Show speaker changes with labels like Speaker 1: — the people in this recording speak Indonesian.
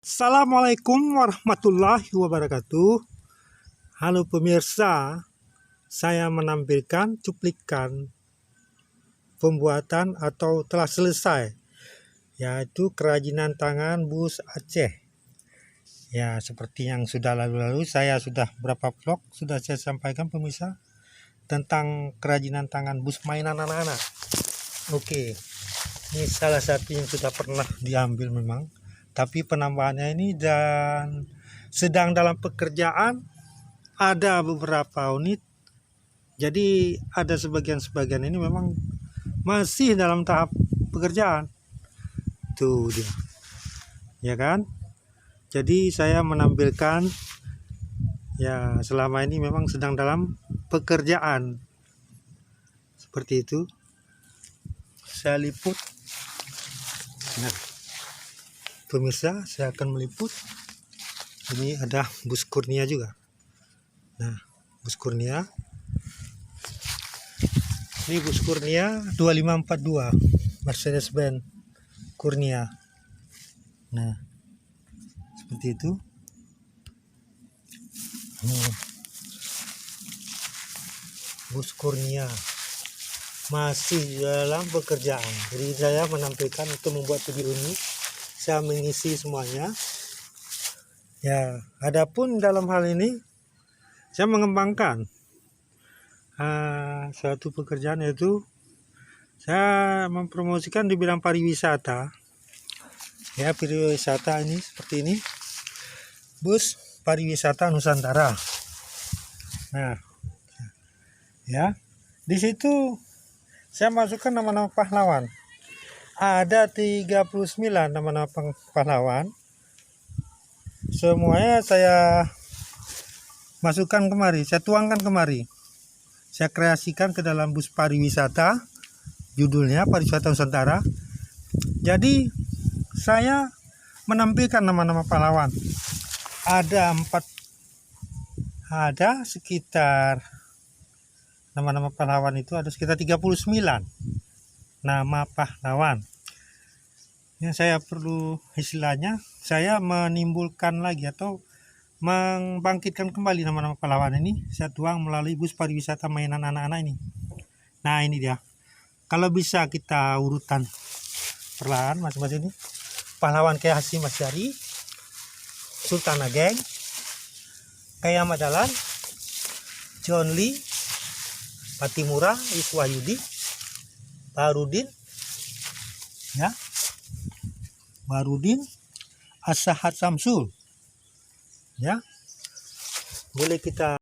Speaker 1: Assalamualaikum warahmatullahi wabarakatuh. Halo pemirsa, saya menampilkan cuplikan pembuatan atau telah selesai, yaitu kerajinan tangan bus Aceh. Ya, seperti yang sudah lalu-lalu saya sudah berapa vlog sudah saya sampaikan pemirsa tentang kerajinan tangan bus mainan anak-anak. Oke, ini salah satu yang sudah pernah diambil memang. Tapi penambahannya ini dan sedang dalam pekerjaan, ada beberapa unit. Jadi ada sebagian ini memang masih dalam tahap pekerjaan. Tuh dia. Ya kan? Jadi saya menampilkan ya selama ini memang sedang dalam pekerjaan. Seperti itu. Saya liput. Nah, pemirsa, saya akan meliput. Ini ada bus Kurnia juga. Nah, bus Kurnia. Ini bus Kurnia 2542 Mercedes-Benz Kurnia. Nah, seperti itu. Bus Kurnia masih dalam pekerjaan. Jadi saya menampilkan untuk membuat video ini. Saya mengisi semuanya. Ya, adapun dalam hal ini saya mengembangkan suatu pekerjaan, yaitu saya mempromosikan di bidang pariwisata. Ya, pariwisata ini seperti ini. Bus pariwisata Nusantara. Nah, ya, di situ saya masukkan nama-nama pahlawan. Ada 39 nama-nama pahlawan. Semuanya saya masukkan kemari, saya tuangkan kemari. Saya kreasikan ke dalam bus pariwisata. Judulnya Pariwisata Nusantara. Jadi saya menampilkan nama-nama pahlawan. Ada sekitar nama-nama pahlawan itu ada sekitar 39 nama pahlawan. Yang saya perlu istilahnya, saya menimbulkan lagi atau membangkitkan kembali nama-nama pahlawan ini. Saya tuang melalui bus pariwisata mainan anak-anak ini. Nah, ini dia. Kalau bisa kita urutan perlahan masing-masing ini. Pahlawan Kiai Hasyim Asy'ari, Sultan Ageng, Kiai Ahmad Dahlan, John Lee, Patimura, Iswahyudi, Baharudin, ya, Baharudin, As-Sahad Samsul, ya, boleh kita